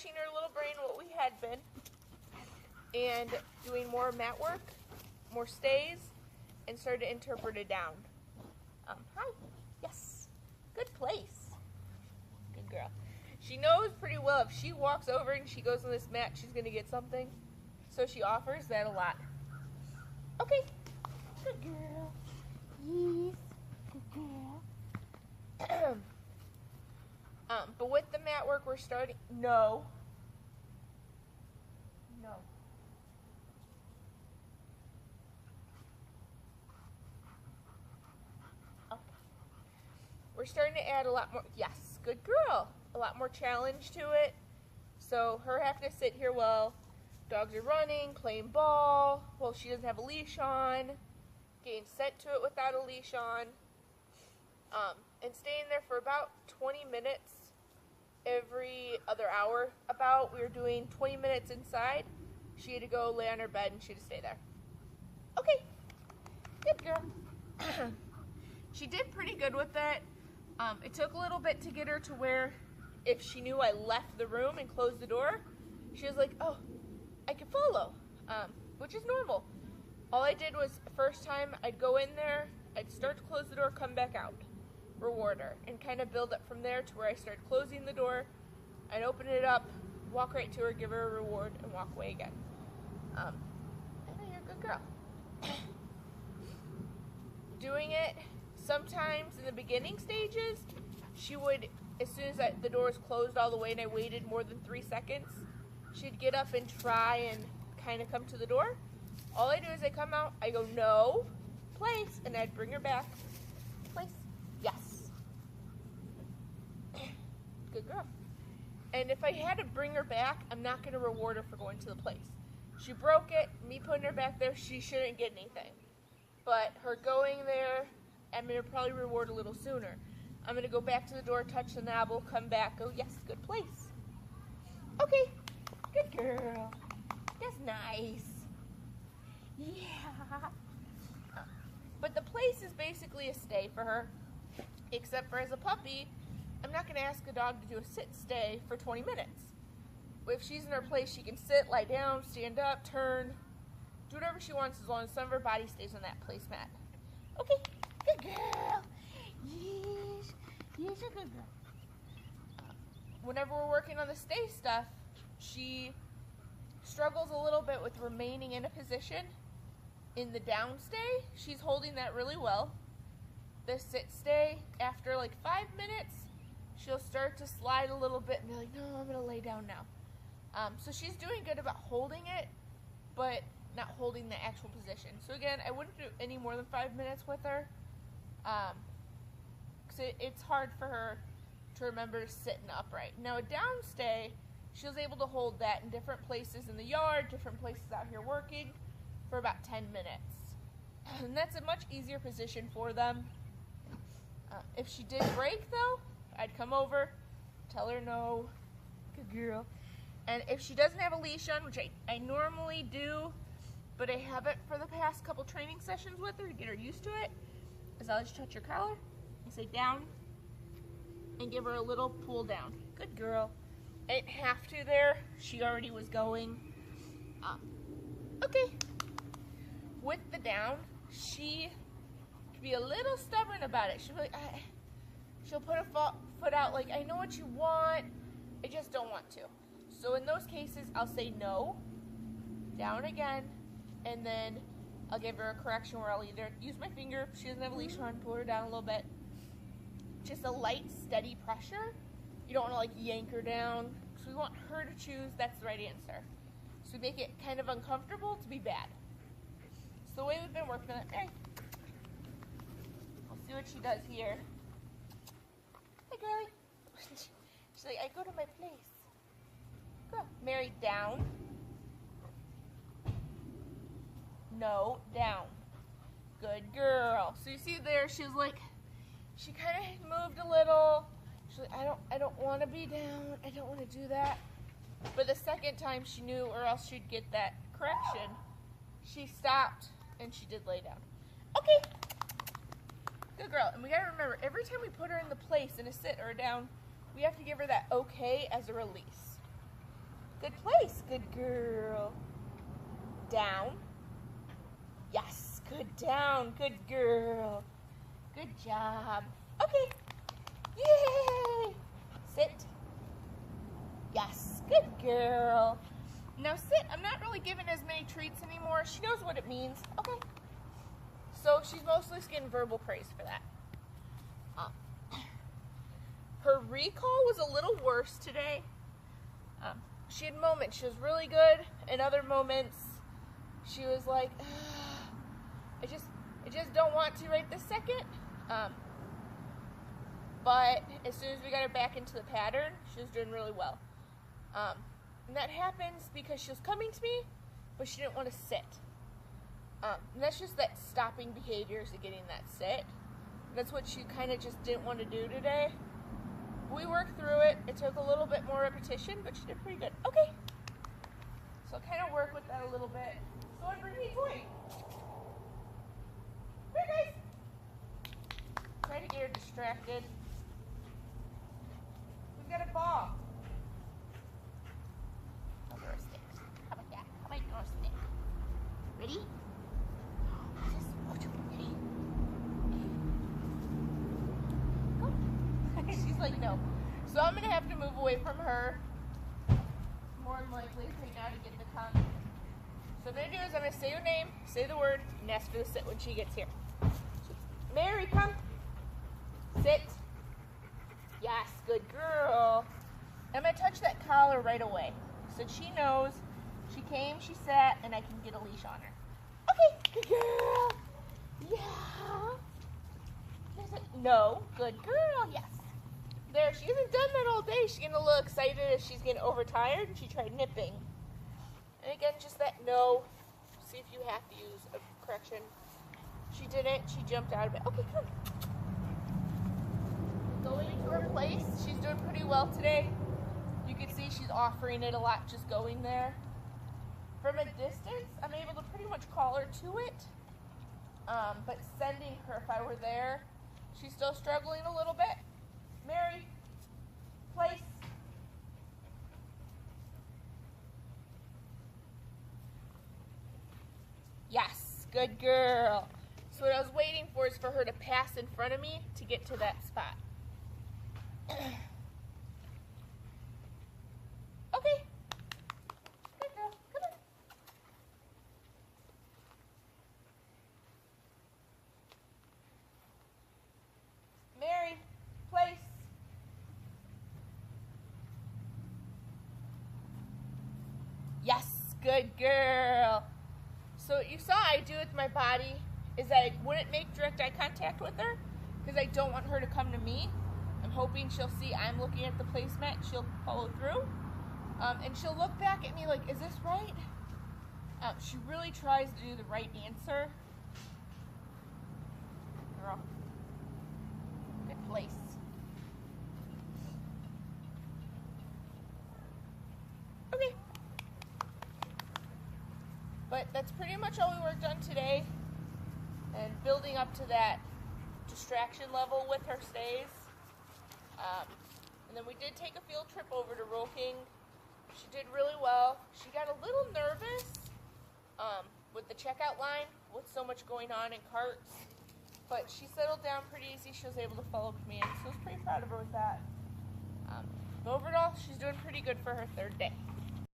refreshing her little brain what we had been, and doing more mat work, more stays, and started to interpret it down. Hi. Yes. Good place. Good girl. She knows pretty well if she walks over and she goes on this mat, she's going to get something. So she offers that a lot. Okay. Good girl. Yes. Good girl. But with the mat work, we're starting. No. No. Okay. We're starting to add a lot more. Yes, good girl. A lot more challenge to it. So her having to sit here while dogs are running, playing ball, while she doesn't have a leash on, getting sent to it without a leash on, and staying there for about 20 minutes every other hour. We were doing 20 minutes inside. She had to go lay on her bed and she had to stay there. Okay, good girl. She did pretty good with it. It took a little bit to get her to where if she knew I left the room and closed the door, she was like, oh, I can follow, which is normal. All I did was, first time I'd go in there, I'd start to close the door, come back out, reward her, and kind of build up from there to where I started closing the door. I'd open it up, walk right to her, give her a reward, and walk away again. And then you're a good girl. Doing it, sometimes in the beginning stages, she would, as soon as the door was closed all the way and I waited more than 3 seconds, she'd get up and try and kind of come to the door. All I do is I come out, I go, no, place, and I'd bring her back. Place, yes. Good girl. And if I had to bring her back, I'm not going to reward her for going to the place. She broke it, me putting her back there, she shouldn't get anything. But her going there, I'm going to probably reward a little sooner. I'm going to go back to the door, touch the knob, come back, go, yes, good place. Okay, good girl. That's nice. Yeah. But the place is basically a stay for her, except for as a puppy, I'm not going to ask a dog to do a sit-stay for 20 minutes. If she's in her place, she can sit, lie down, stand up, turn, do whatever she wants as long as some of her body stays on that placemat. Okay, good girl. Yes, yes, a good girl. Whenever we're working on the stay stuff, she struggles a little bit with remaining in a position. In the down stay, she's holding that really well. The sit stay, after like 5 minutes, she'll start to slide a little bit and be like, no, I'm going to lay down now. So she's doing good about holding it, but not holding the actual position. So again, I wouldn't do any more than 5 minutes with her, because it's hard for her to remember sitting upright. Now a down stay, she was able to hold that in different places in the yard, different places out here working, for about 10 minutes. And that's a much easier position for them. If she did break though, I'd come over, tell her no, good girl. And if she doesn't have a leash on, which I normally do, but I haven't for the past couple training sessions with her to get her used to it, is I'll just touch her collar and say down and give her a little pull down. Good girl. I didn't have to there. She already was going. Okay. With the down, she can be a little stubborn about it. She'll be like, she'll put her foot out like, I know what you want, I just don't want to. So in those cases, I'll say no, down again, and then I'll give her a correction where I'll either use my finger, if she doesn't have a leash on, pull her down a little bit. Just a light, steady pressure. You don't want to like yank her down, because we want her to choose that's the right answer. So we make it kind of uncomfortable to be bad. So the way we've been working on it, hey, we'll see what she does here. Hey girlie. She's like, I go to my place. Go. Mary, down. No, down. Good girl. So you see there, she was like, she kind of moved a little. She's like, I don't want to be down. I don't want to do that. But the second time she knew, or else she'd get that correction, she stopped and she did lay down. Okay. Good girl. And we got to remember, every time we put her in the place in a sit or a down, we have to give her that okay as a release. Good place. Good girl. Down. Yes. Good down. Good girl. Good job. Okay. Yay. Sit. Yes. Good girl. Now sit. I'm not really giving as many treats anymore. She knows what it means. Okay. So she's mostly getting verbal praise for that. Her recall was a little worse today. She had moments she was really good, and other moments she was like, I just don't want to right this second. But as soon as we got her back into the pattern, she was doing really well. And that happens because she was coming to me, but she didn't want to sit. And that's just that stopping behaviors of getting that sit. That's what she kind of just didn't want to do today. We worked through it. It took a little bit more repetition, but she did pretty good. Okay. So I'll kind of work with that a little bit. So I bring me a toy. Here, guys. Try to get her distracted. We've got a ball. I'll throw a stick. How about that? How about you throw a stick? Ready? She's like, no. So I'm going to have to move away from her, more than likely, right now to get the comment. So what I'm going to do is I'm going to say your name, say the word, and ask for the sit when she gets here. So, Mary, come. Sit. Yes, good girl. I'm going to touch that collar right away, so she knows she came, she sat, and I can get a leash on her. Okay, good girl. Yeah. No, good girl, yes. There, she hasn't done that all day. She's getting a little excited as she's getting overtired, and she tried nipping. And again, just that no. See if you have to use a correction. She didn't. She jumped out of it. Okay, come. Going to her place. She's doing pretty well today. You can see she's offering it a lot just going there. From a distance, I'm able to pretty much call her to it. But sending her, if I were there, she's still struggling a little bit. Mary, place. Yes, good girl. So what I was waiting for is for her to pass in front of me to get to that spot. Okay. Good girl. Come on. Mary, place. Yes, good girl. So what you saw I do with my body is that I wouldn't make direct eye contact with her because I don't want her to come to me. I'm hoping she'll see I'm looking at the placemat. She'll follow through. And she'll look back at me like, is this right? She really tries to do the right answer. Girl. Good place. Okay. But that's pretty much all we worked on today. And building up to that distraction level with her stays. And then we did take a field trip over to Roll King. She did really well. She got a little nervous with the checkout line with so much going on in carts. But she settled down pretty easy. She was able to follow commands. So I was pretty proud of her with that. But overall, she's doing pretty good for her third day.